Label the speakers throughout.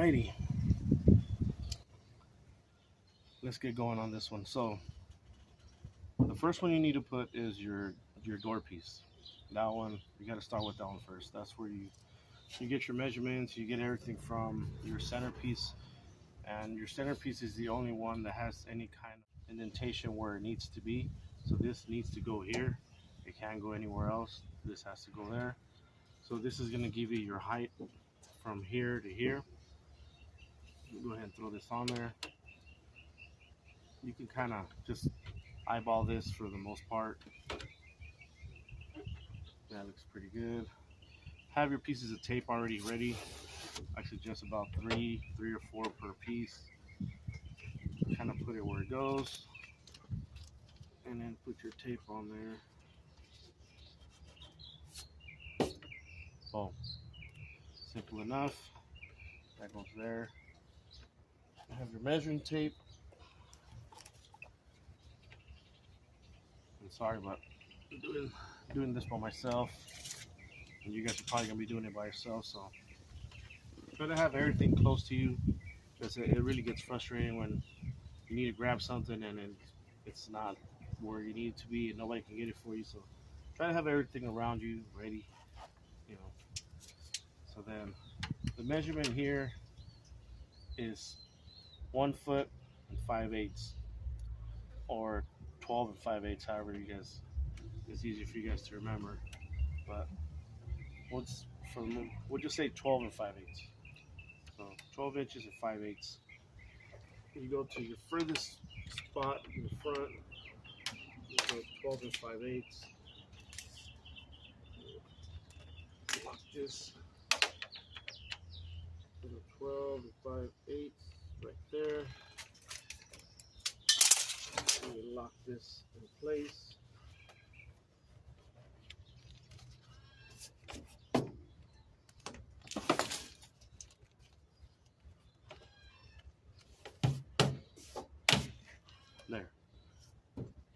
Speaker 1: Alrighty, let's get going on this one. So the first one you need to put is your door piece. That one, you got to start with that one first. That's where you get your measurements, you get everything from your centerpiece, and your centerpiece is the only one that has any kind of indentation where it needs to be. So this needs to go here. It can't go anywhere else. This has to go there. So this is going to give you your height from here to here. Go ahead and throw this on there. You can kind of just eyeball this for the most part. That looks pretty good. Have your pieces of tape already ready. I suggest about three or four per piece. Kind of put it where it goes, and then put your tape on there. Boom. Simple enough. That goes there. Have your measuring tape. I'm sorry, but I'm doing this by myself, and you guys are probably gonna be doing it by yourself. So try to have everything close to you, because it really gets frustrating when you need to grab something and then it's not where you need it to be, and nobody can get it for you. So try to have everything around you ready, you know. So then the measurement here is 1 foot and 5/8, or 12 and 5/8, however you guys, it's easy for you guys to remember. But we'll just say 12 and 5/8. So 12 inches and 5/8. You go to your furthest spot in the front, you go 12 and 5/8. Lock this. Put a 12 and 5/8 right there. And you lock this in place. There.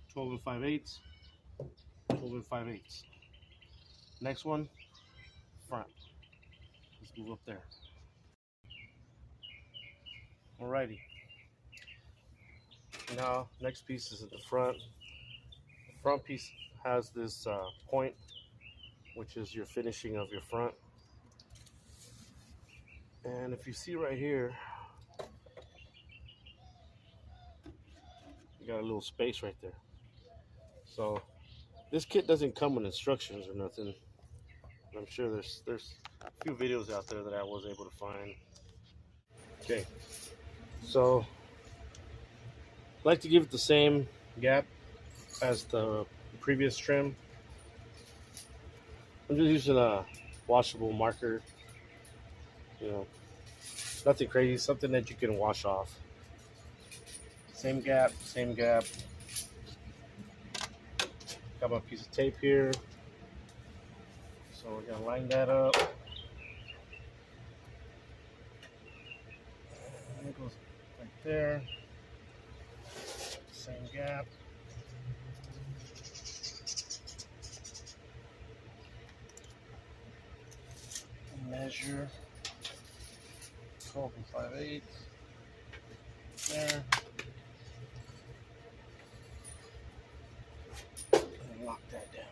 Speaker 1: 12 and 5/8. 12 and 5/8. Next one, front. Let's move up there. Alrighty. Now, next piece is at the front. The front piece has this point, which is your finishing of your front. And if you see right here, you got a little space right there. So this kit doesn't come with instructions or nothing. I'm sure there's a few videos out there that I was able to find. Okay, so I like to give it the same gap as the previous trim. I'm just using a washable marker, you know, nothing crazy, something that you can wash off. Same gap, same gap. Got my piece of tape here. So we're gonna line that up. And it goes right there. Same gap. Measure 12 and 5/8 there. And lock that down.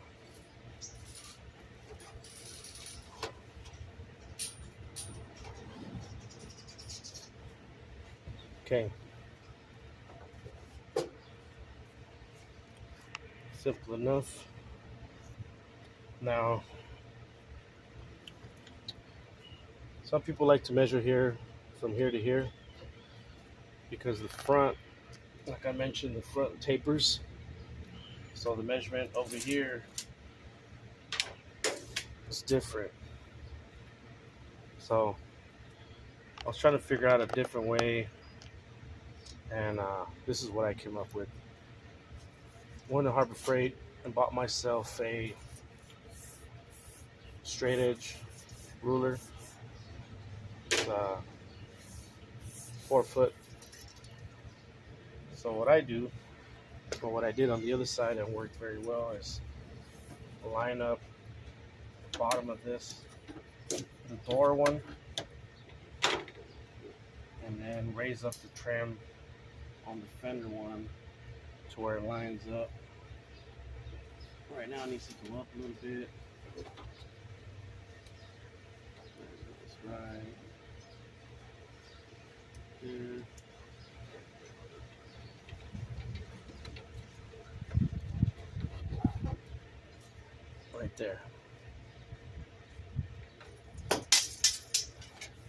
Speaker 1: Okay. Simple enough. Now, some people like to measure here from here to here, because the front, like I mentioned, the front tapers. So the measurement over here is different. So I was trying to figure out a different way, and this is what I came up with. Went to Harbor Freight and bought myself a straight edge ruler. It's 4 foot. So what I do, or what I did on the other side and worked very well, is line up the bottom of this, the door one, and then raise up the trim on the fender one to where it lines up. Right now it needs to go up a little bit. That's right there. Right there.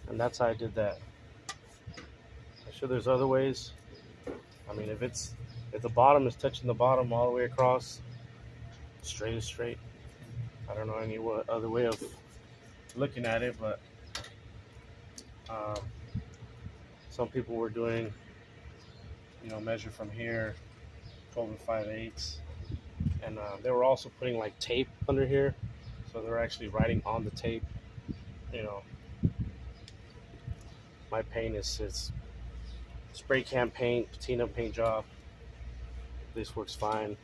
Speaker 1: And that's how I did that. I'm sure there's other ways. I mean, if the bottom is touching the bottom all the way across, straight is straight. I don't know any other way of looking at it, but some people were doing, measure from here, 12 and 5/8, and they were also putting like tape under here, so they're actually writing on the tape. My paint is spray can paint, patina paint job. This works fine.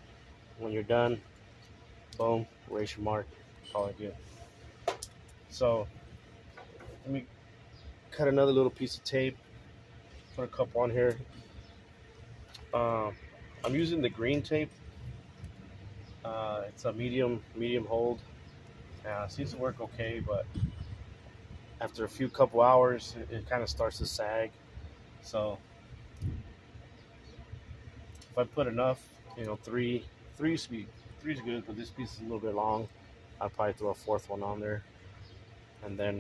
Speaker 1: When you're done, boom, erase your mark, call it good. So let me cut another little piece of tape, put a couple on here. I'm using the green tape. It's a medium hold. Seems to work okay, but after a couple hours, it kind of starts to sag. So if I put enough, three is good, but this piece is a little bit long. I'll probably throw a fourth one on there, and then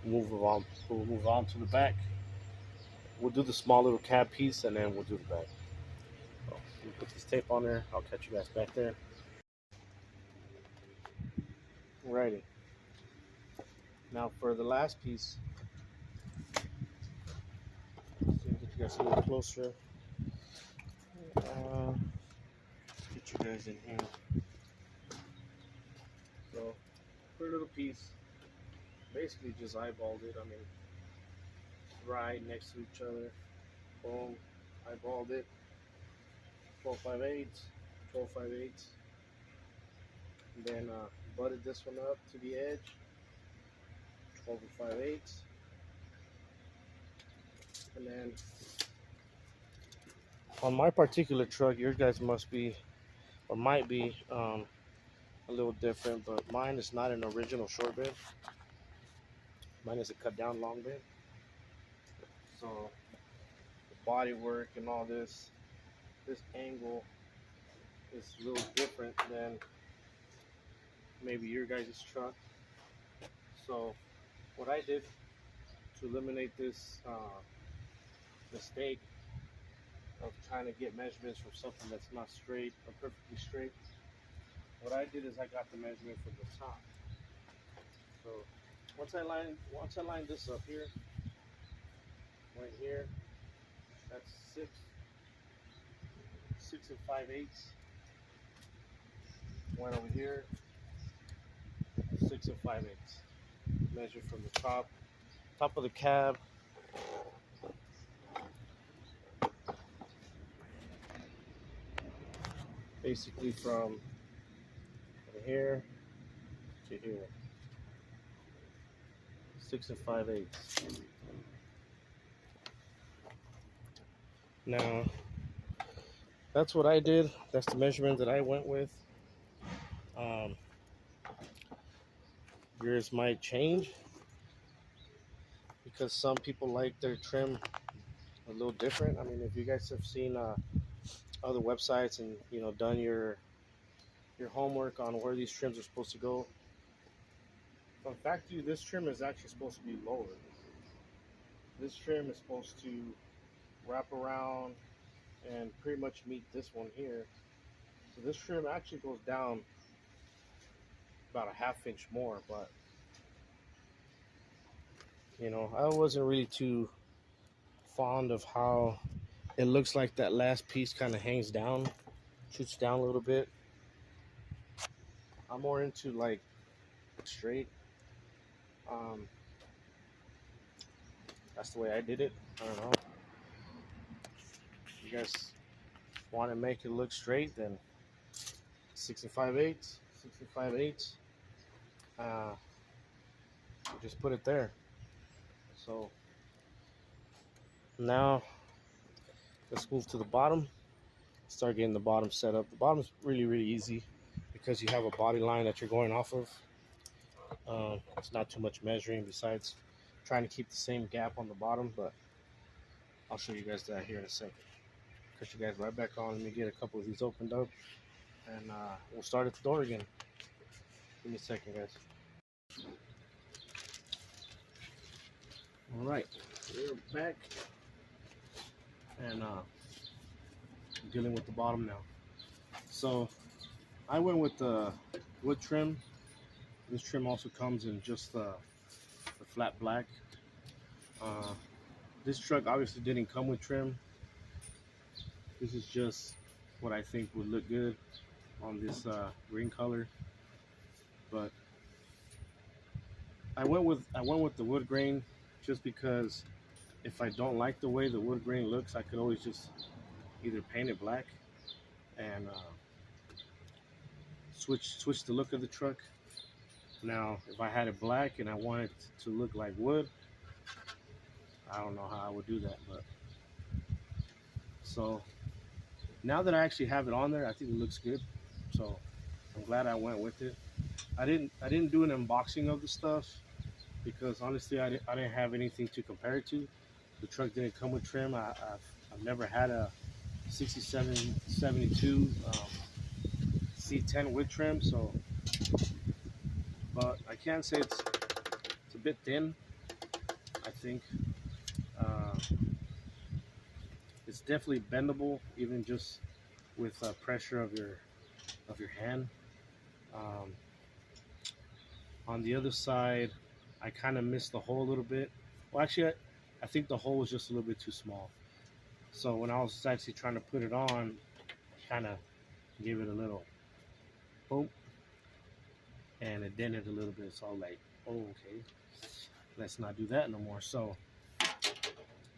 Speaker 1: we'll move on to the back. We'll do the small little cab piece, and then we'll do the back. So we'll put this tape on there. I'll catch you guys back there. Alrighty. Now for the last piece, let's get you guys a little closer. Get you guys in here. So, for a little piece, basically just eyeballed it. I mean, right next to each other. Boom, eyeballed it. 12 5/8, 12 5/8. And then butted this one up to the edge. 12 5/8. And then on my particular truck, your guys must be or might be a little different, but mine is not an original short bed. Mine is a cut down long bed. So the body work and all this angle is a little different than maybe your guys' truck. So what I did to eliminate this mistake of trying to get measurements from something that's not straight or perfectly straight, what I did is I got the measurement from the top. So once I line this up here, right here, that's 6 and 5/8. Went over here, 6 and 5/8. Measure from the top of the cab. Basically from here to here. 6 and 5/8. Now, that's what I did. That's the measurement that I went with. Yours might change because some people like their trim a little different. I mean, if you guys have seen other websites and done your homework on where these trims are supposed to go, fun fact to you, this trim is actually supposed to be lower. This trim is supposed to wrap around and pretty much meet this one here. So this trim actually goes down about a ½ inch more, but I wasn't really too fond of how it looks like that last piece kind of hangs down, shoots down a little bit. I'm more into like straight. That's the way I did it. I don't know. If you guys want to make it look straight, then 6 and 5/8, 6 and 5/8. Just put it there. So Now let's move to the bottom. Start getting the bottom set up. The bottom's really easy because you have a body line that you're going off of. It's not too much measuring besides trying to keep the same gap on the bottom, but I'll show you guys that here in a second. Put you guys right back on. Let me get a couple of these opened up, and we'll start at the door again. Give me a second, guys. All right, we're back, and dealing with the bottom now. So I went with the wood trim. This trim also comes in just the flat black. This truck obviously didn't come with trim. This is just what I think would look good on this green color. But I went with the wood grain just because if I don't like the way the wood grain looks, I could always just either paint it black and switch the look of the truck. Now, if I had it black and I wanted it to look like wood, I don't know how I would do that. But so now that I actually have it on there, I think it looks good. So I'm glad I went with it. I didn't do an unboxing of the stuff because honestly I didn't have anything to compare it to. The truck didn't come with trim. I've never had a 6772 C10 with trim, so but I can say it's a bit thin. I think it's definitely bendable, even just with pressure of your hand. On the other side, I kind of missed the hole a little bit. Well, actually, I think the hole was just a little bit too small. So when I was actually trying to put it on, I kind of gave it a little boom, and it dented a little bit. So I was like, oh, okay, let's not do that no more. So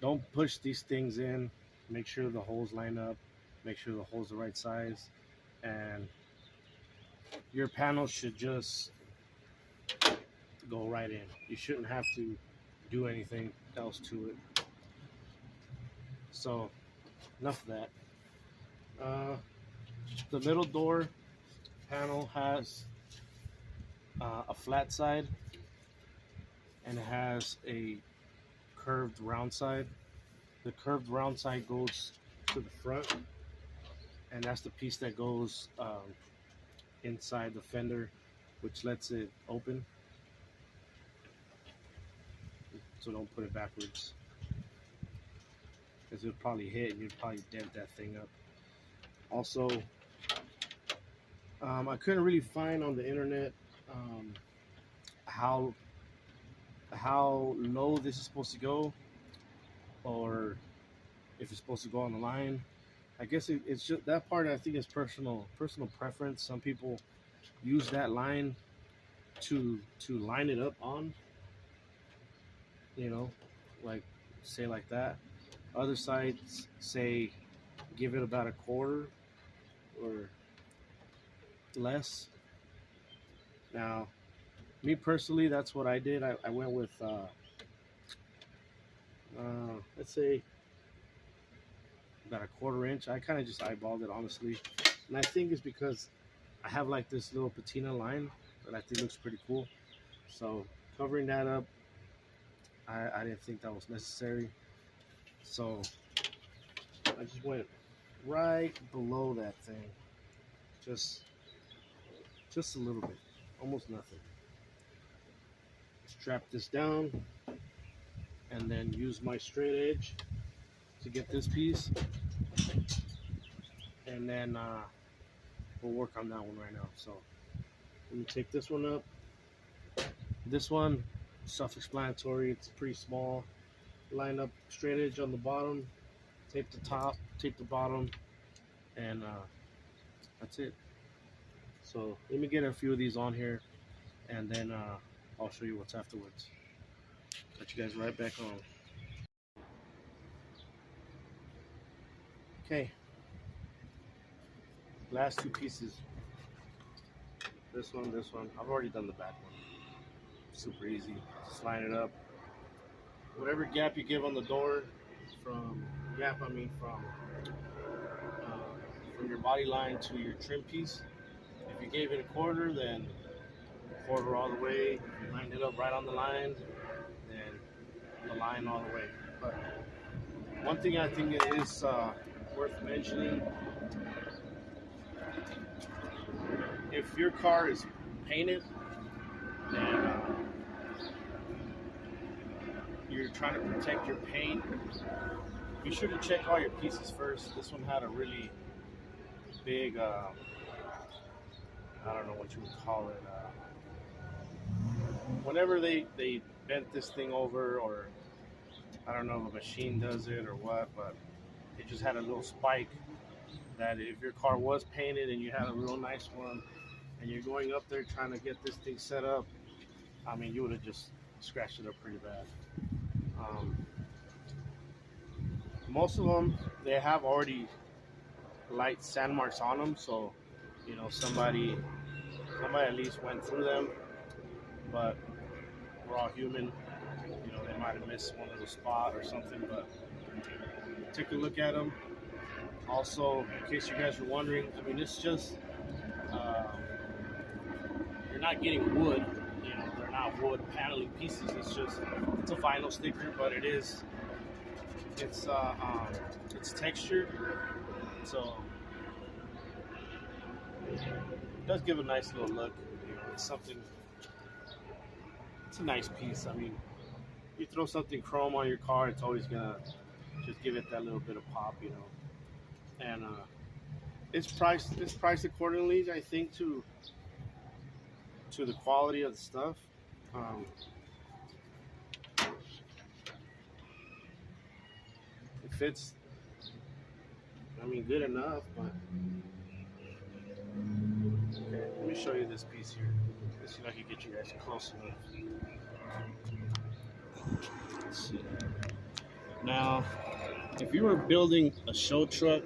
Speaker 1: don't push these things in. Make sure the holes line up. Make sure the hole's the right size, and your panel should just go right in. You shouldn't have to do anything else to it. So enough of that. The middle door panel has a flat side and it has a curved round side. The curved round side goes to the front, and that's the piece that goes inside the fender, which lets it open. So don't put it backwards, because it would probably hit and you'd probably dent that thing up. Also, I couldn't really find on the internet how low this is supposed to go, or if it's supposed to go on the line. I guess it's just that part. I think is personal preference. Some people use that line to line it up on, like say like that. Other sites say give it about a quarter or less. Now, me personally, that's what I did. I went with let's say about a quarter inch. I kind of just eyeballed it, honestly, and I think it's because I have like this little patina line that I think looks pretty cool. So covering that up, I didn't think that was necessary. So I just went right below that thing, just a little bit, almost nothing. Strap this down and then use my straight edge to get this piece, and then we'll work on that one right now. So let me take this one up. This one, self-explanatory. It's pretty small. Line up straight edge on the bottom, tape the top, tape the bottom, and that's it. So let me get a few of these on here, and then I'll show you what's afterwards. Got you guys right back on. Okay, last two pieces. This one. I've already done the back one. Super easy. Just line it up. Whatever gap you give on the door, from gap. I mean from your body line to your trim piece. If you gave it a quarter, then quarter all the way. If you lined it up right on the line, then the line all the way. But one thing I think it is worth mentioning, if your car is painted and you're trying to protect your paint, be sure to check all your pieces first. This one had a really big, I don't know what you would call it. Whenever they bent this thing over, or I don't know if a machine does it or what, but it just had a little spike that if your car was painted and you had a real nice one and you're going up there trying to get this thing set up, I mean, you would have just scratched it up pretty bad. Most of them, they have already light sand marks on them, so you know somebody at least went through them. But we're all human, you know, they might have missed one little spot or something. But take a look at them. Also, in case you guys were wondering, I mean, it's just you're not getting wood. You know, they're not wood paneling pieces. It's a vinyl sticker, but it's textured, so it does give a nice little look. You know, it's a nice piece. I mean, you throw something chrome on your car, it's always gonna just give it that little bit of pop, you know. And it's priced accordingly, I think, to the quality of the stuff. It fits, I mean, good enough, but okay, let me show you this piece here. Let's see if I can get you guys close enough. Let's see. Now, if you were building a show truck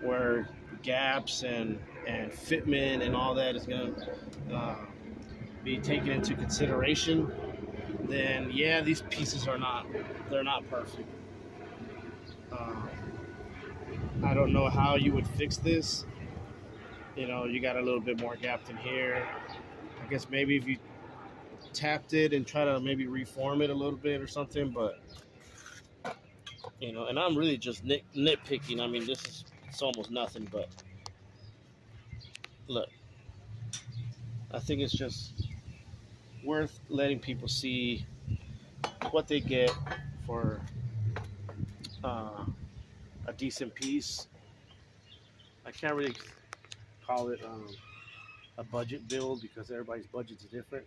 Speaker 1: where gaps and fitment and all that is going to be taken into consideration, then yeah, these pieces they're not perfect. I don't know how you would fix this. You know, you got a little bit more gapped in here. I guess maybe if you tapped it and try to maybe reform it a little bit or something, but you know, and I'm really just nitpicking. I mean, it's almost nothing, but look, I think it's just worth letting people see what they get for a decent piece. I can't really call it a budget build because everybody's budget's different,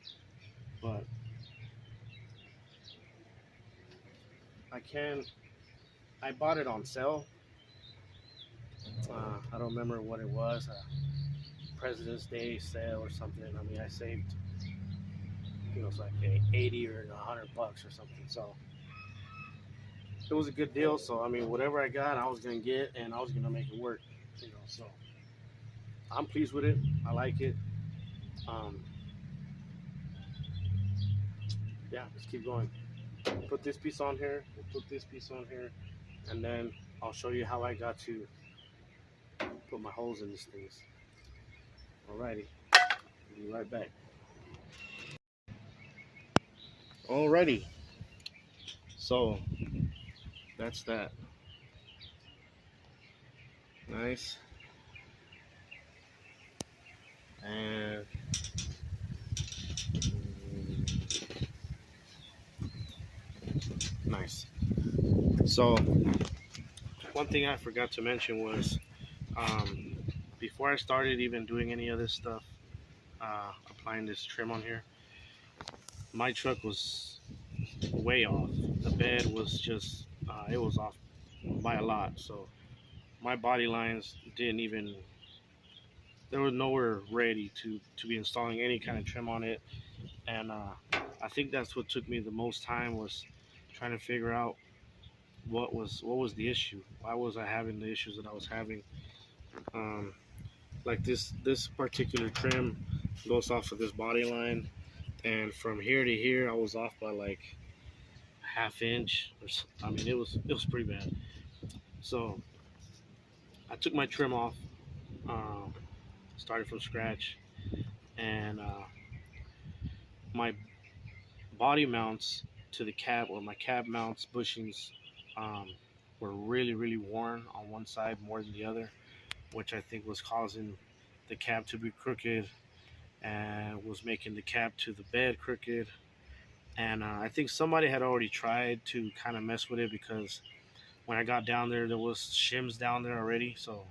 Speaker 1: but I bought it on sale. I don't remember what it was, President's Day sale or something. I mean, I saved, you know, it's like 80 or $100 or something. So it was a good deal. So I mean, whatever I got, I was gonna get, and I was gonna make it work. You know, so I'm pleased with it. I like it. Yeah, let's keep going. Put this piece on here. We'll put this piece on here, and then I'll show you how I got to put my holes in these things. Alrighty, I'll be right back. Alrighty, so that's that. Nice. And nice. So one thing I forgot to mention was before I started even doing any of this stuff, applying this trim on here, my truck was way off. The bed was just it was off by a lot. So my body lines didn't even, they were nowhere ready to be installing any kind of trim on it. And I think that's what took me the most time, was trying to figure out what was the issue. Why was I having the issues that I was having? Like this particular trim goes off of this body line, and from here to here I was off by like half inch. I mean, it was pretty bad. So I took my trim off, um, started from scratch, and my body mounts to the cab, or my cab mounts bushings, um, were really worn on one side more than the other, which I think was causing the cab to be crooked and was making the cab to the bed crooked. And I think somebody had already tried to kind of mess with it, because when I got down there was shims down there already. So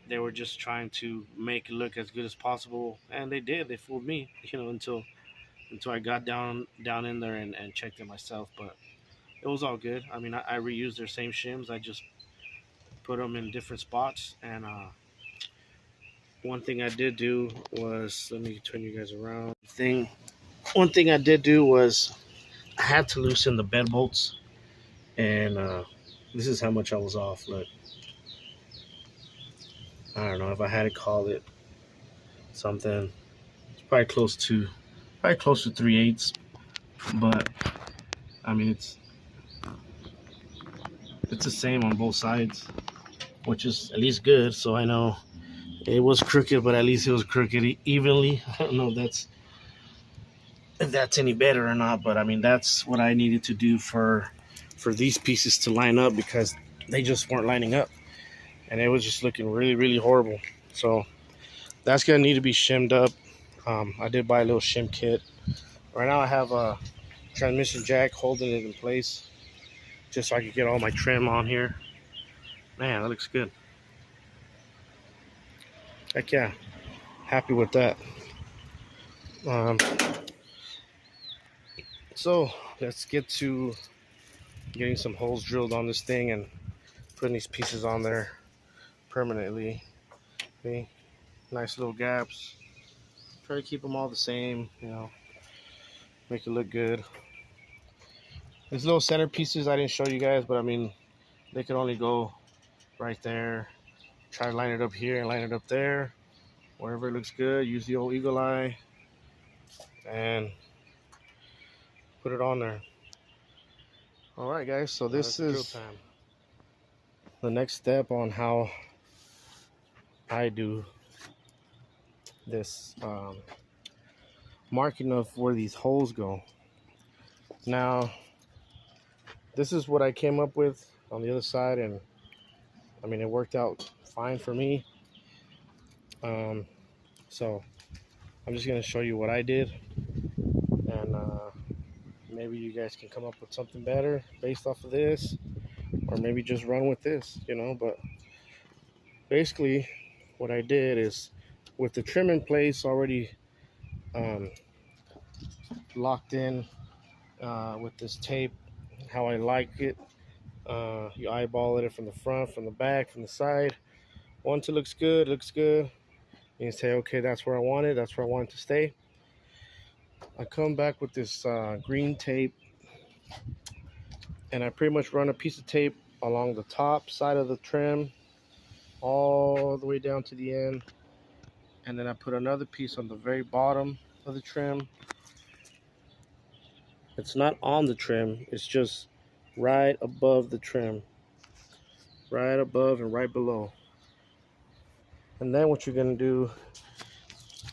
Speaker 1: they were just trying to make it look as good as possible, and they did. They fooled me, until I got down in there and checked it myself. But it was all good. I mean, I reused their same shims. I just put them in different spots. And one thing I did do was, let me turn you guys around. One thing I did do was I had to loosen the bed bolts, and this is how much I was off. Look, I don't know if I had to call it something. It's probably close to 3/8, but I mean it's the same on both sides, which is at least good. So I know it was crooked, but at least it was crooked evenly. I don't know if that's any better or not, but I mean that's what I needed to do for these pieces to line up, because they just weren't lining up, and it was just looking really horrible. So that's gonna need to be shimmed up. I did buy a little shim kit. Right now I have a transmission jack holding it in place, just so I can get all my trim on here. Man, that looks good. Heck yeah, happy with that. Um, so let's get to getting some holes drilled on this thing and putting these pieces on there permanently. See? Nice little gaps. Try to keep them all the same, make it look good. These little center pieces I didn't show you guys, but I mean, they could only go right there. Try to line it up here and line it up there. Wherever it looks good, use the old eagle eye and put it on there. All right, guys, so this is the next step on how I do this marking of where these holes go. Now, this is what I came up with on the other side, and I mean, it worked out fine for me. So I'm just going to show you what I did, and maybe you guys can come up with something better based off of this, or maybe just run with this, but basically what I did is, with the trim in place already locked in with this tape, how I like it, you eyeball it from the front, from the back, from the side. Once it looks good, you say, okay, that's where I want it, that's where I want it to stay. I come back with this green tape, and I pretty much run a piece of tape along the top side of the trim all the way down to the end, and then I put another piece on the very bottom of the trim. It's not on the trim, it's just right above the trim, right above and right below. And then what you're going to do,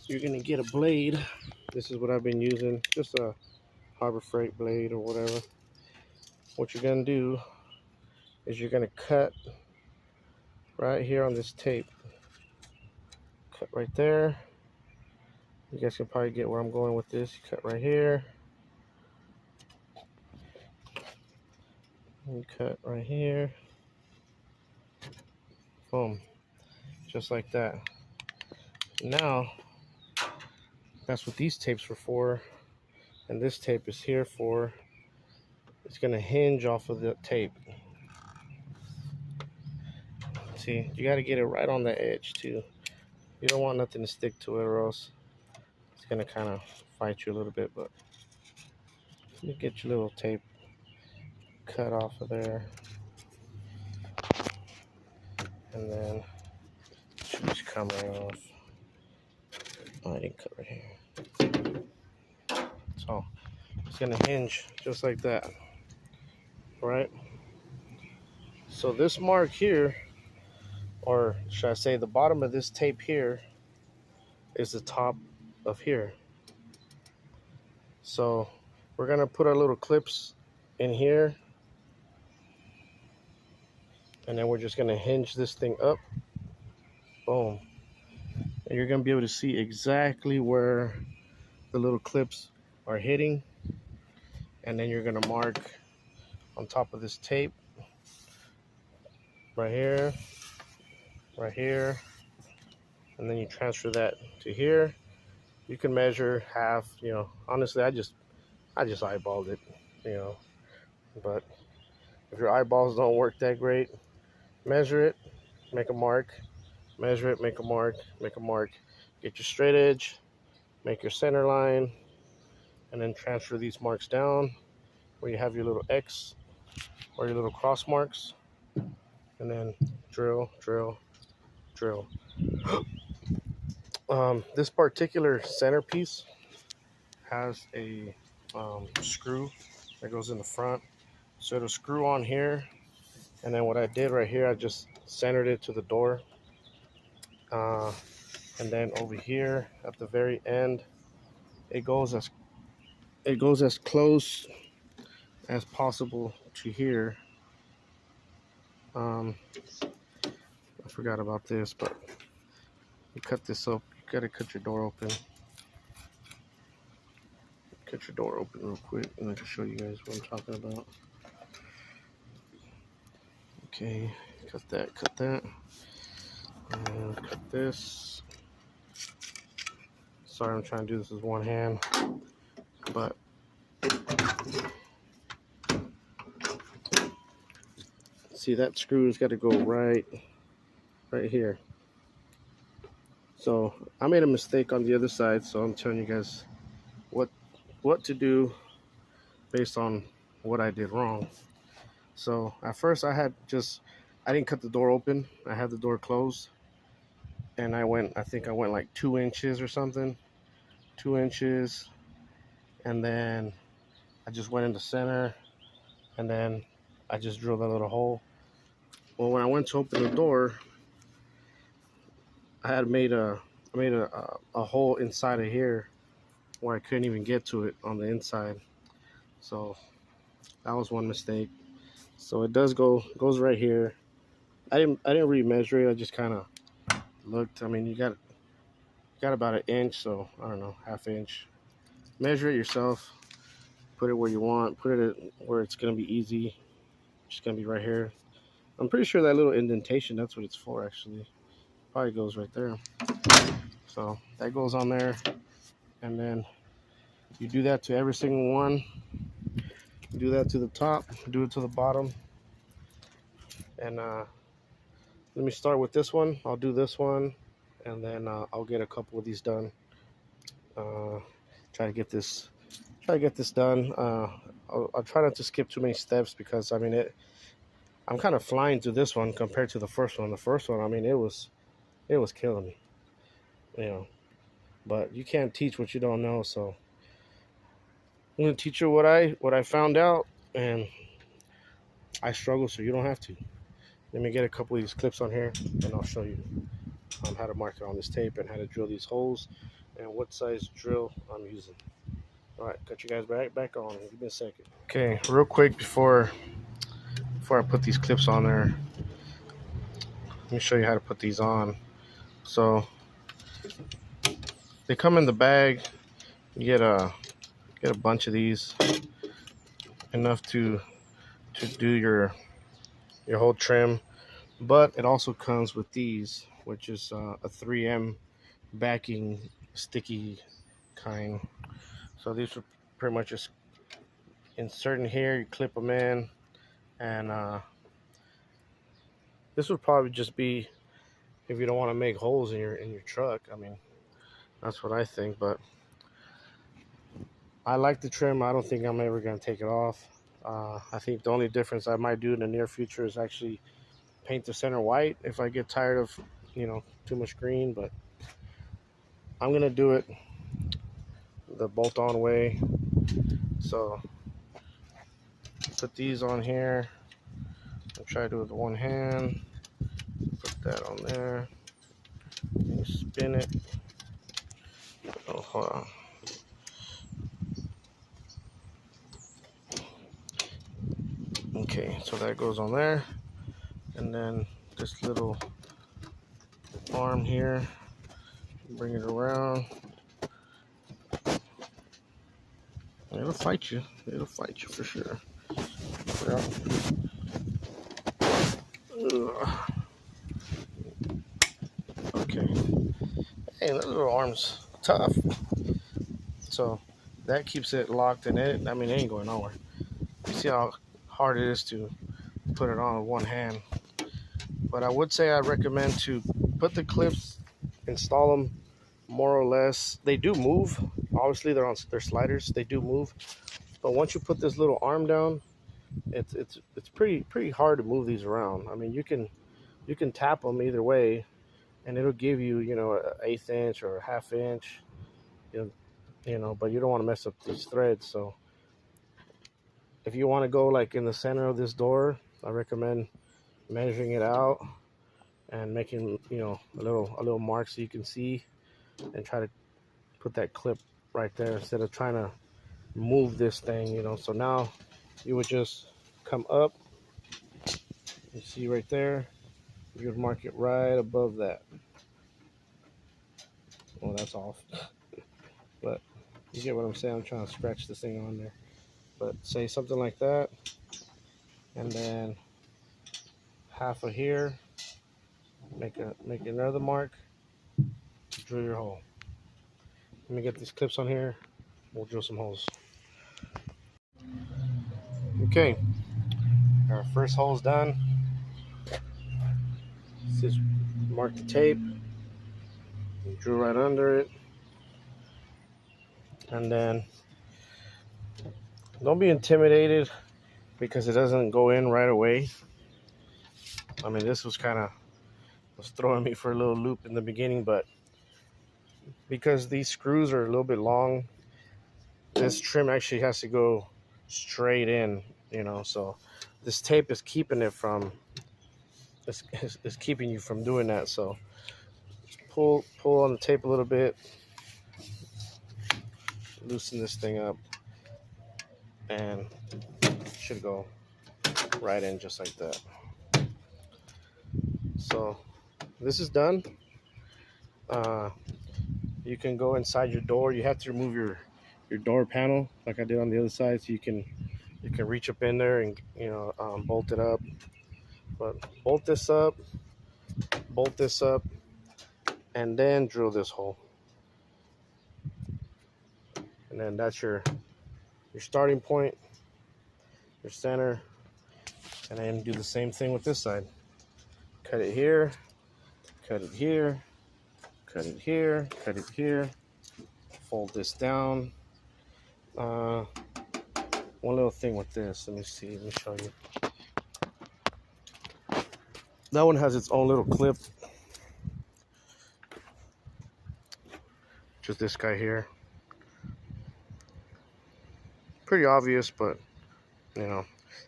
Speaker 1: you're going to get a blade. This is what I've been using, just a Harbor Freight blade or whatever. What you're going to do is you're going to cut right here on this tape. Cut right there. You guys can probably get where I'm going with this. You cut right here. And cut right here. Boom. Just like that. Now, that's what these tapes were for. And this tape is here for, it's going to hinge off of the tape. See, you got to get it right on the edge too. You don't want nothing to stick to it, or else it's going to kind of fight you a little bit. But you get your little tape cut off of there, and then it should just come right off. Oh, I didn't cut right here. So it's gonna hinge just like that, right? So this mark here, or should I say the bottom of this tape here, is the top of here. So we're gonna put our little clips in here, and then we're just gonna hinge this thing up. Boom. And you're gonna be able to see exactly where the little clips are hitting, and then you're gonna mark on top of this tape right here, right here, and then you transfer that to here. You can measure half, you know. Honestly, I just eyeballed it, you know. But if your eyeballs don't work that great, measure it, make a mark, measure it, make a mark, make a mark. Get your straight edge, make your center line, and then transfer these marks down where you have your little X or your little cross marks, and then drill, drill, drill. This particular centerpiece has a screw that goes in the front, so it'll screw on here, and then what I did right here, I just centered it to the door, and then over here at the very end, it goes as close as possible to here. I forgot about this, but you cut this up. You gotta cut your door open. Cut your door open real quick, and I can show you guys what I'm talking about. Okay, cut that, and cut this. Sorry, I'm trying to do this with one hand, but see, that screw's got to go right here. So I made a mistake on the other side, so I'm telling you guys what to do based on what I did wrong. So at first I didn't cut the door open. I had the door closed, and I think I went like 2 inches or something, 2 inches, and then I just went in the center, and then I just drilled a little hole. Well, when I went to open the door, I had made a hole inside of here where I couldn't even get to it on the inside. So that was one mistake. So it goes right here. I didn't really measure it. I just kind of looked. I mean, you got about 1 inch, so I don't know, ½ inch. Measure it yourself. Put it where you want. Put it where it's gonna be easy. It's gonna be right here. I'm pretty sure that little indentation, that's what it's for, actually. Probably goes right there. So that goes on there, and then you do that to every single one. Do that to the top, do it to the bottom. And let me start with this one. I'll do this one, and then I'll get a couple of these done. Try to get this done. I'll try not to skip too many steps, because I mean I'm kind of flying through this one compared to the first one. The first one, I mean, it was killing me, you know. But you can't teach what you don't know, so I'm gonna teach you what I found out, and I struggle, so you don't have to. Let me get a couple of these clips on here, and I'll show you how to mark it on this tape and how to drill these holes and what size drill I'm using. All right, got you guys back on. Give me a second. Okay, real quick before I put these clips on there, let me show you how to put these on. So they come in the bag. You get a bunch of these, enough to do your whole trim. But it also comes with these, which is a 3M backing sticky kind. So these are pretty much just insert in here. You clip them in, and this would probably just be if you don't want to make holes in your truck. I mean, that's what I think. But I like the trim. I don't think I'm ever going to take it off. I think the only difference I might do in the near future is actually paint the center white if I get tired of, you know, too much green. But I'm going to do it the bolt-on way. So put these on here. I'll try to do it with one hand. Put that on there. You spin it. Oh, hold on. Okay, so that goes on there. And then this little arm here, bring it around. It'll fight you. It'll fight you for sure. Yeah. Okay. Hey, that little arm's tough. So that keeps it locked in it. I mean, it ain't going nowhere. You see how hard it is to put it on with one hand. But I would say I recommend to put the clips, install them more or less. They do move. Obviously, they're sliders. They do move. But once you put this little arm down, it's pretty hard to move these around. I mean, you can tap them either way, and it'll give you, you know, an 1/8 inch or a 1/2 inch. You know, but you don't want to mess up these threads. So if you want to go like in the center of this door, I recommend measuring it out and making, you know, a little mark so you can see, and try to put that clip right there instead of trying to move this thing, you know. So now you would just come up, you see right there, you would mark it right above that. Well, that's off. But you get what I'm saying. I'm trying to scratch this thing on there. But say something like that, and then half of here, make another mark, drill your hole. Let me get these clips on here, we'll drill some holes. Okay, our first hole's done. Just mark the tape, drill right under it, and then don't be intimidated because it doesn't go in right away. I mean, this was throwing me for a little loop in the beginning, but because these screws are a little bit long, this trim actually has to go straight in, you know. So this tape is keeping it from, is keeping you from doing that. So just pull on the tape a little bit, loosen this thing up, and it should go right in just like that. So this is done. You can go inside your door. You have to remove your door panel like I did on the other side, so you can reach up in there and, you know, bolt it up. But bolt this up, and then drill this hole. And then that's your starting point, your center, and then do the same thing with this side. Cut it here, cut it here, cut it here, cut it here. Fold this down. One little thing with this, let me show you. That one has its own little clip, just this guy here. Pretty obvious, but you know,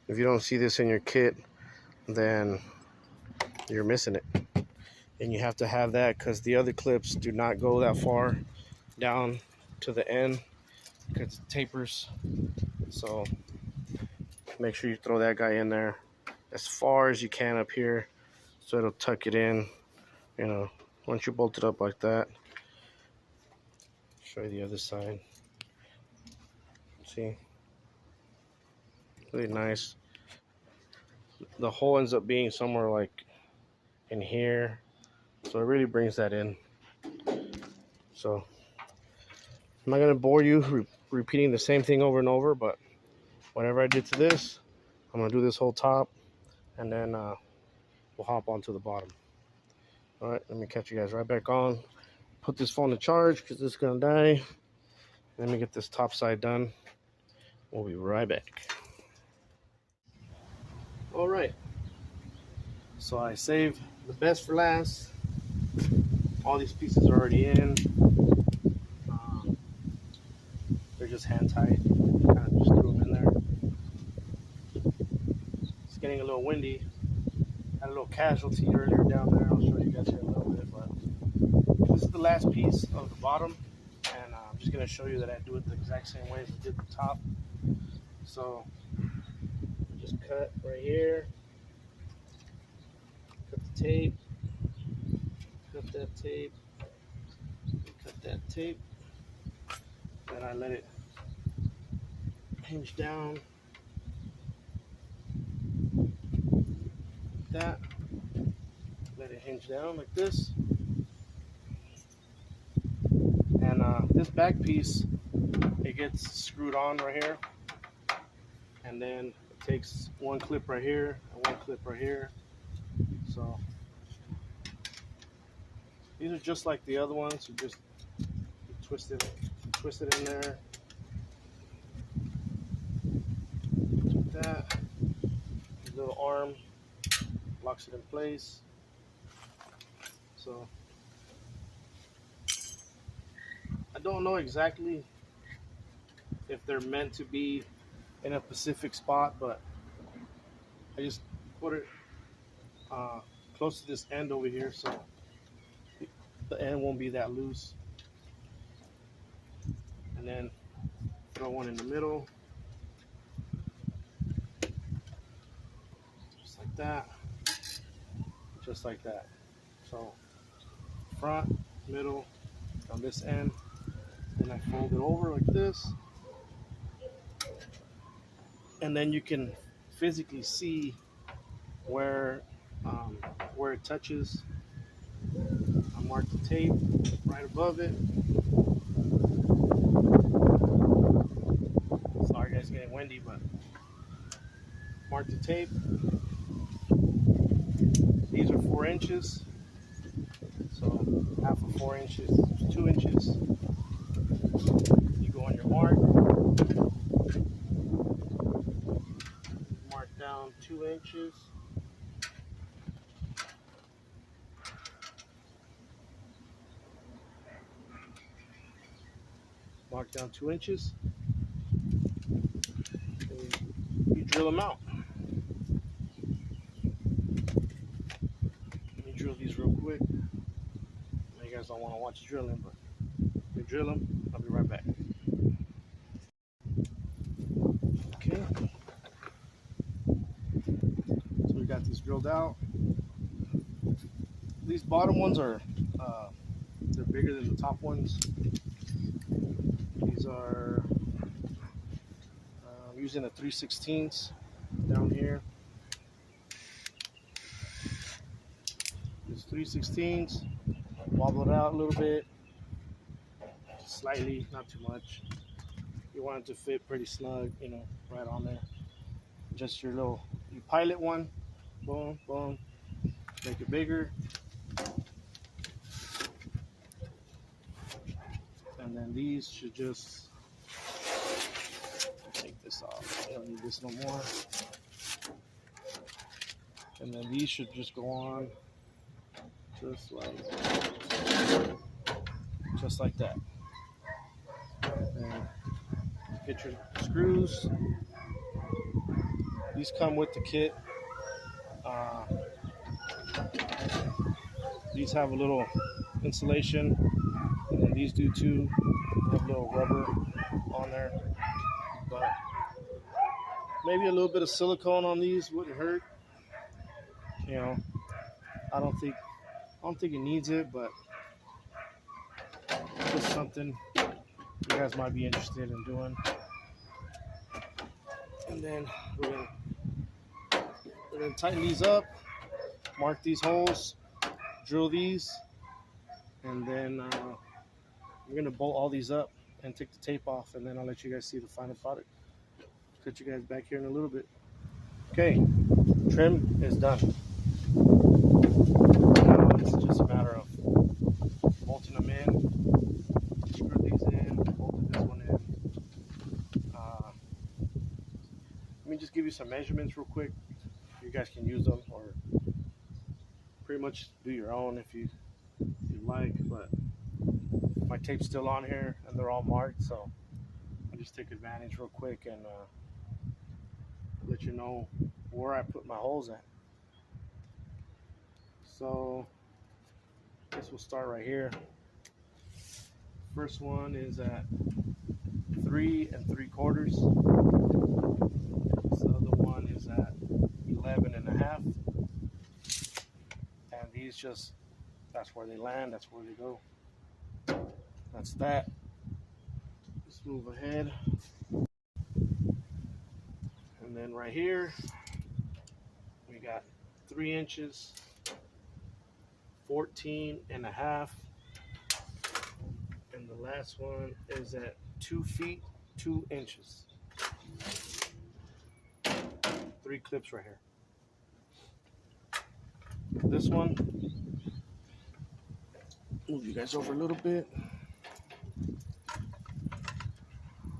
Speaker 1: if you don't see this in your kit, then you're missing it. And you have to have that because the other clips do not go that far down to the end because it tapers. So make sure you throw that guy in there as far as you can up here, so it'll tuck it in, you know, once you bolt it up like that. Show you the other side. See, really nice. The hole ends up being somewhere like in here, so it really brings that in. So I'm not gonna bore you repeating the same thing over and over, but whatever I did to this, I'm gonna do this whole top, and then we'll hop onto the bottom. All right, let me catch you guys right back on. Put this phone to charge because it's gonna die. Let me get this top side done. We'll be right back. All right, so I saved the best for last. All these pieces are already in. They're just hand tied. Kind of just little windy. Had a little casualty earlier down there. I'll show you guys here in a little bit. But this is the last piece of the bottom, and I'm just going to show you that I do it the exact same way as I did the top. So just cut right here, cut the tape, cut that tape, cut that tape. Then I let it hinge down like that. Let it hinge down like this. And this back piece, it gets screwed on right here. And then it takes one clip right here and one clip right here. So these are just like the other ones. You just twist it in there. Like that. The little arm locks it in place. So I don't know exactly if they're meant to be in a specific spot, but I just put it close to this end over here so the end won't be that loose. And then throw one in the middle, just like that, just like that. So front, middle, on this end, then I fold it over like this, and then you can physically see where it touches. I mark the tape right above it. Sorry guys, it's getting windy, but mark the tape. These are 4 inches. So half of 4 inches is 2 inches. You go on your mark. Mark down 2 inches. Mark down 2 inches. And you drill them out. Let me drill these real quick. You guys don't want to watch drilling, but we drill them. I'll be right back. Okay. So we got these drilled out. These bottom ones are they're bigger than the top ones. These are I'm using a 3/16 down here. It's 3/16. Wobble it out a little bit, slightly, not too much. You want it to fit pretty snug, you know, right on there. Just your little, you pilot one, boom, boom, make it bigger. And then these should just, take this off. I don't need this no more. And then these should just go on just like that. And get your screws. These come with the kit. These have a little insulation, and then these do too. They have a little rubber on there, but maybe a little bit of silicone on these wouldn't hurt. You know, I don't think it needs it, but just something you guys might be interested in doing. And then we're gonna tighten these up, mark these holes, drill these, and then we're gonna bolt all these up and take the tape off, and then I'll let you guys see the final product. Cut you guys back here in a little bit. Okay, trim is done. Now it's just a matter of bolting them in. Screw these in, bolted this one in. Let me just give you some measurements real quick. You guys can use them or pretty much do your own if you like, but my tape's still on here and they're all marked, so I'll just take advantage real quick and let you know where I put my holes at. So this will start right here. First one is at 3 3/4. This other one is at 11 1/2. And these just, that's where they land, that's where they go. That's that. Let's move ahead. And then right here, we got 3 inches, 14 1/2. And the last one is at 2 feet, 2 inches. 3 clips right here. This one, move you guys over a little bit.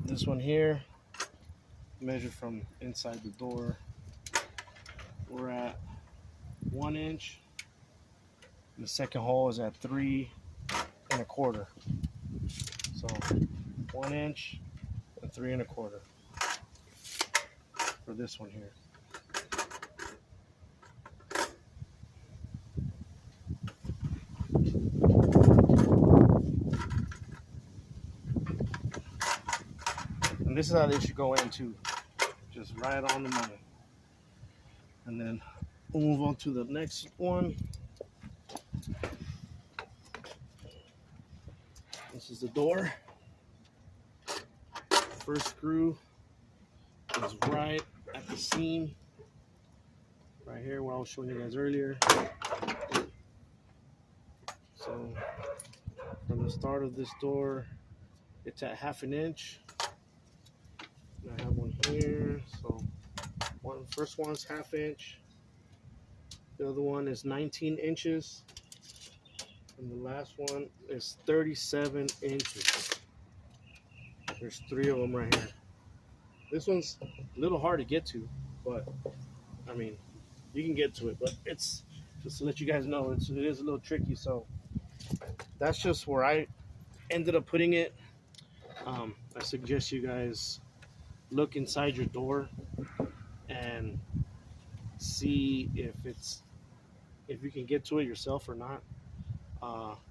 Speaker 1: This one here, measure from inside the door. We're at 1 inch. The second hole is at 3 1/4. So 1 inch and 3 1/4 for this one here. And this is how they should go in too, just right on the money. And then we'll move on to the next one. This is the door. First screw is right at the seam, right here where I was showing you guys earlier. So from the start of this door, it's at 1/2 inch. And I have one here, so first one's 1/2 inch. The other one is 19 inches. And the last one is 37 inches. There's 3 of them right here. This one's a little hard to get to, but I mean, you can get to it, but it's just to let you guys know, it is a little tricky. So that's just where I ended up putting it. I suggest you guys look inside your door and see if you can get to it yourself or not.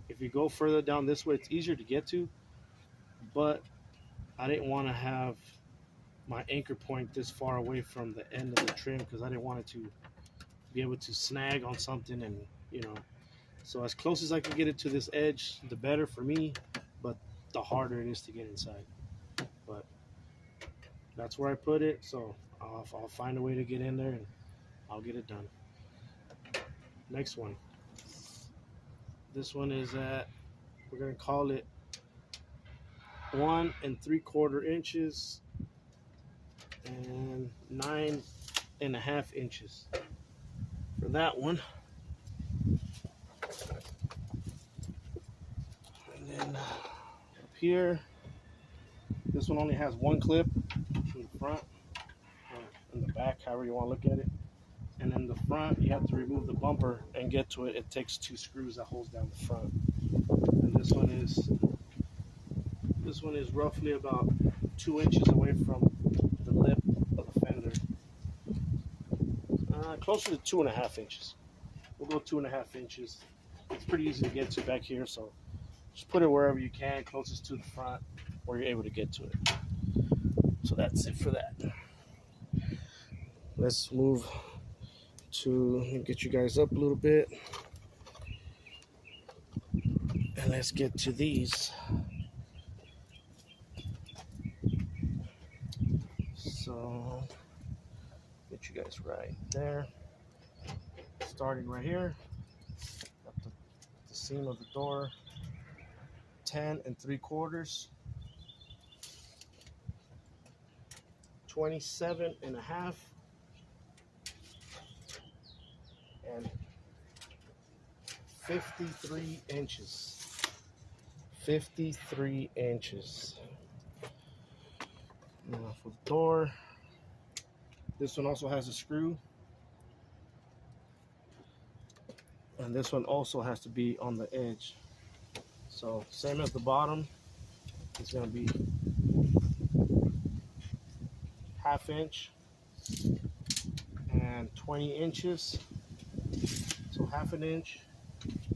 Speaker 1: If you go further down this way, it's easier to get to, but I didn't want to have my anchor point this far away from the end of the trim because I didn't want it to be able to snag on something, and so as close as I can get it to this edge, the better for me, but the harder it is to get inside. But that's where I put it, so I'll find a way to get in there and I'll get it done. Next one. This one is at, we're gonna call it 1 3/4 inches and 9 1/2 inches for that one. And then up here, this one only has 1 clip in the front or in the back, however you want to look at it. And in the front, you have to remove the bumper and get to it. It takes 2 screws that holds down the front. And this one is roughly about 2 inches away from the lip of the fender. Closer to 2 1/2 inches. We'll go 2 1/2 inches. It's pretty easy to get to back here, so just put it wherever you can, closest to the front, where you're able to get to it. So that's it for that. Let's move to get you guys up a little bit, and let's get to these. So get you guys right there, starting right here at the seam of the door, 10 3/4, 27 1/2, and 53 inches. 53 inches. Now for the door, this one also has a screw, and this one also has to be on the edge. So same as the bottom, it's going to be 1/2 inch and and 20 inches. So half an inch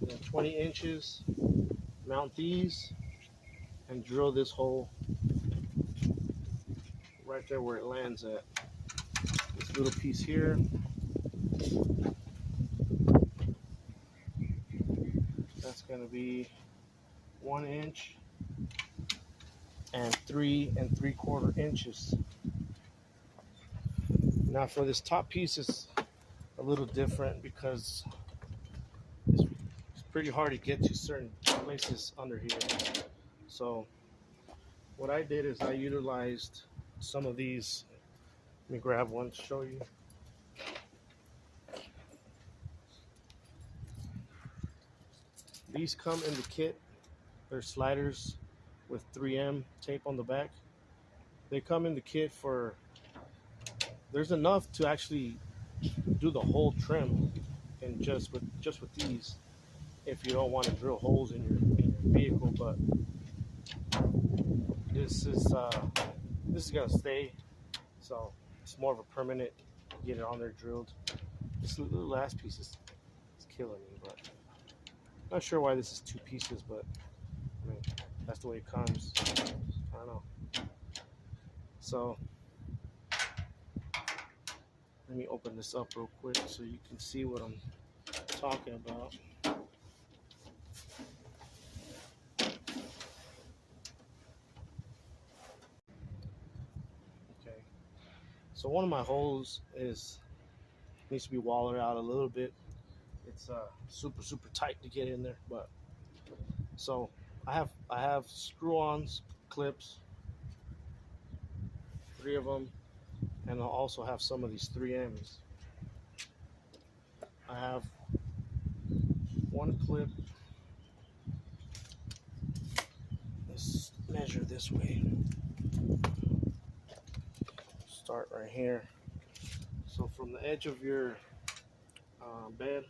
Speaker 1: and then 20 inches. Mount these and drill this hole right there where it lands at. This little piece here. That's going to be 1 inch and 3 3/4 inches. Now for this top piece, it's a little different because it's pretty hard to get to certain places under here. So what I did is I utilized some of these. Let me grab one to show you. These come in the kit. They're sliders with 3M tape on the back. They come in the kit for, there's enough to actually do the whole trim, and just with these, if you don't want to drill holes in your vehicle. But this is gonna stay, so it's more of a permanent. Get it on there drilled. This little last piece is killing me, but not sure why this is 2 pieces, but I mean, that's the way it comes. I don't know. So let me open this up real quick so you can see what I'm talking about. Okay. So one of my holes needs to be walled out a little bit. It's super tight to get in there, but so I have screw-ons, clips, 3 of them, and I'll also have some of these 3Ms. I have 1 clip. Let's measure this way. Start right here. So from the edge of your bed,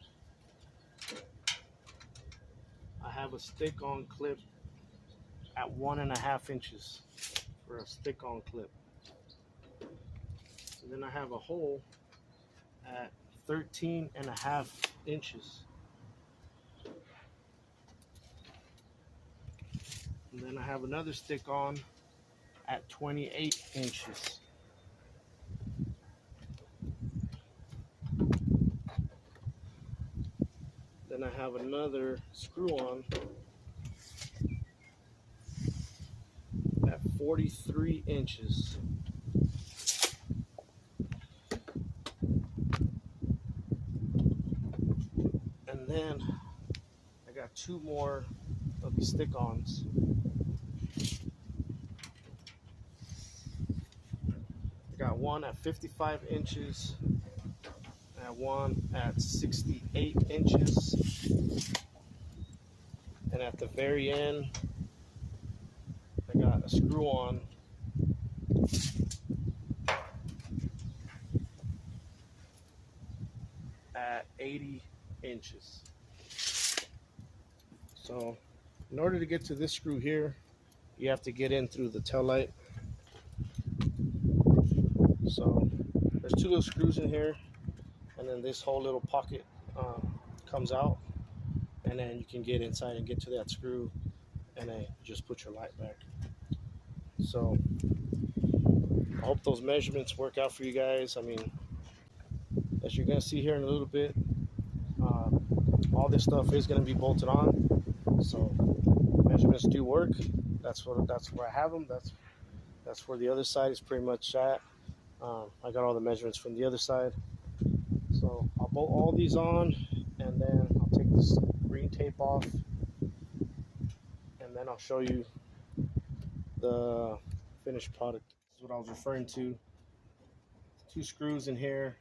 Speaker 1: I have a stick-on clip at 1.5 inches for a stick-on clip. And then I have a hole at 13.5 inches. And then I have another stick-on at 28 inches. Then I have another screw-on at 43 inches. And then I got 2 more of these stick-ons. I got one at 55 inches. One at 68 inches, and at the very end I got a screw on at 80 inches. So in order to get to this screw here, you have to get in through the tail light. So there's 2 little screws in here, and then this whole little pocket comes out, and then you can get inside and get to that screw, and then just put your light back. So I hope those measurements work out for you guys. I mean, as you're gonna see here in a little bit, all this stuff is gonna be bolted on, so measurements do work. That's where I have them. That's where the other side is pretty much at. I got all the measurements from the other side. So I'll bolt all these on, and then I'll take this green tape off, and then I'll show you the finished product. This is what I was referring to. 2 screws in here.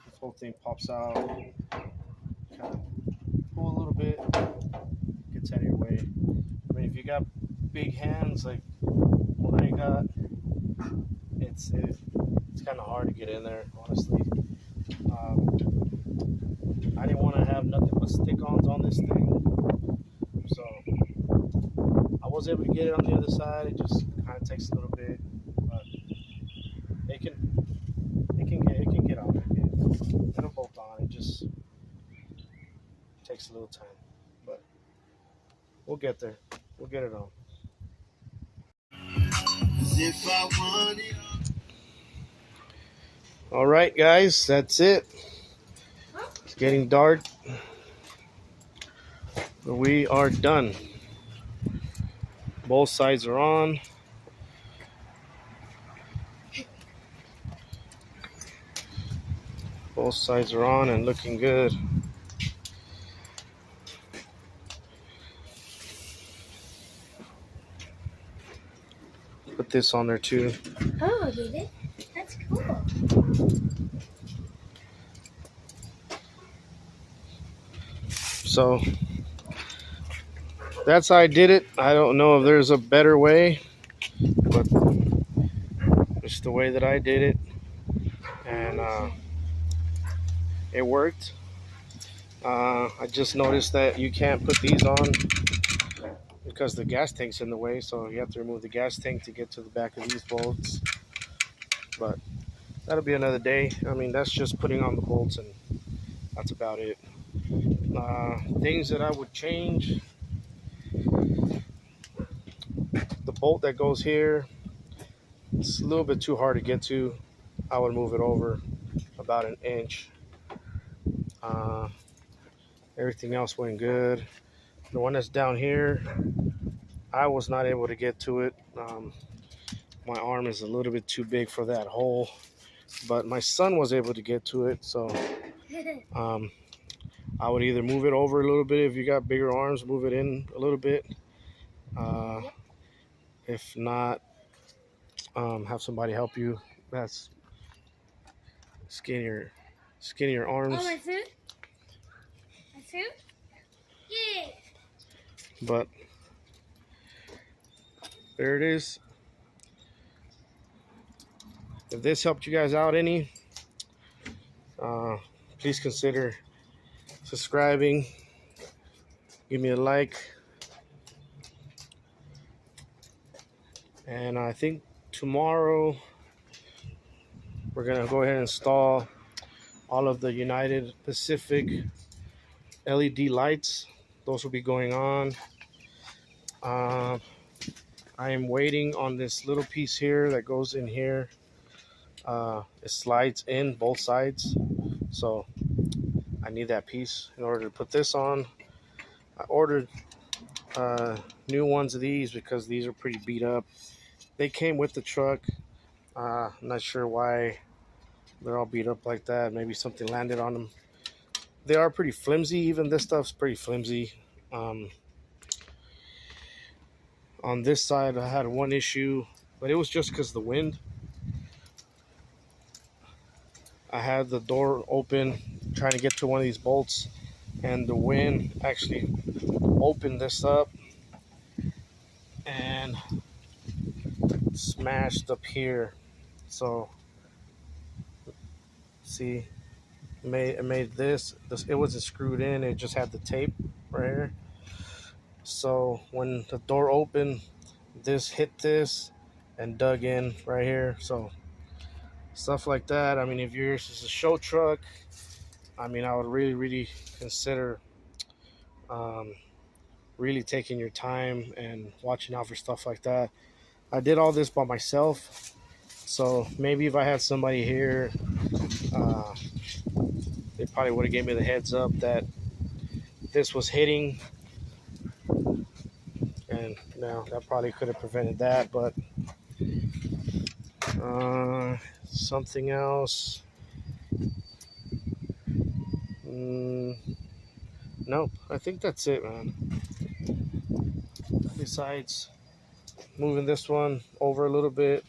Speaker 1: This whole thing pops out. Kind of pull a little bit, gets out of your way. I mean, if you got big hands like what I got, it's kind of hard to get in there, honestly. I didn't want to have nothing but stick-ons on this thing, so I was able to get it on the other side. It just kind of takes a little bit, but it can get out. it'll bolt on. It just takes a little time, but we'll get there. We'll get it on. All right, guys, that's it. It's getting dark. We are done. Both sides are on. Both sides are on and looking good. Put this on there too.
Speaker 2: Oh, did it? That's cool.
Speaker 1: So that's how I did it. I don't know if there's a better way, but it's the way that I did it, and it worked. I just noticed that you can't put these on because the gas tank's in the way, so you have to remove the gas tank to get to the back of these bolts. But that'll be another day. I mean, that's just putting on the bolts, and that's about it. Things that I would change: the bolt that goes here, it's a little bit too hard to get to. I would move it over about an inch. Everything else went good. The one that's down here, I was not able to get to it. My arm is a little bit too big for that hole, but my son was able to get to it, so I would either move it over a little bit. If you got bigger arms, move it in a little bit. If not, have somebody help you. That's skinnier arms.
Speaker 2: Oh, my food? My food? Yeah.
Speaker 1: But there it is. If this helped you guys out any, please consider subscribing. Give me a like. And I think tomorrow we're gonna go ahead and install all of the United Pacific LED lights. Those will be going on. I am waiting on this little piece here that goes in here. It slides in both sides, so I need that piece in order to put this on. I ordered new ones of these because these are pretty beat up. They came with the truck. I'm not sure why they're all beat up like that. Maybe something landed on them. They are pretty flimsy. Even this stuff's pretty flimsy. On this side, I had one issue, but it was just because of the wind. I had the door open trying to get to one of these bolts, and the wind actually opened this up and smashed up here. So see, it made this. It wasn't screwed in, it just had the tape right here. So when the door opened, this hit this and dug in right here. So stuff like that. I mean, if yours is a show truck, I mean, I would really consider really taking your time and watching out for stuff like that. I did all this by myself, so maybe if I had somebody here, they probably would have gave me the heads up that this was hitting, and now that probably could have prevented that. But something else, nope, I think that's it, man. Besides moving this one over a little bit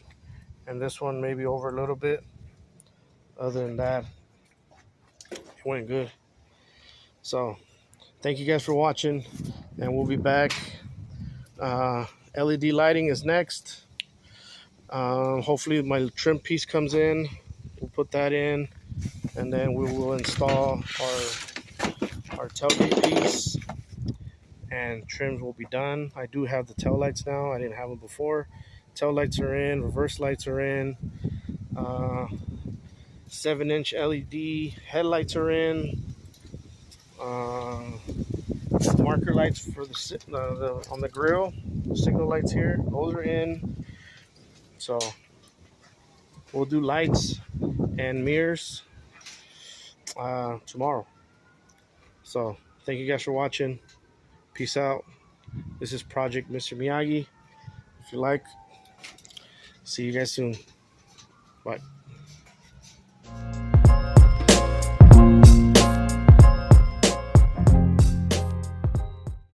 Speaker 1: and this one maybe over a little bit, other than that, it went good. So thank you guys for watching, and we'll be back. LED lighting is next. Hopefully my trim piece comes in. We'll put that in, and then we will install our tailgate piece, and trims will be done. I do have the tail lights now. I didn't have them before. Tail lights are in, reverse lights are in. 7-inch LED headlights are in. Marker lights for the on the grill, signal lights here, those are in. So we'll do lights and mirrors tomorrow. So thank you guys for watching. Peace out. This is Project Mr. Miyagi. If you like, see you guys soon. Bye.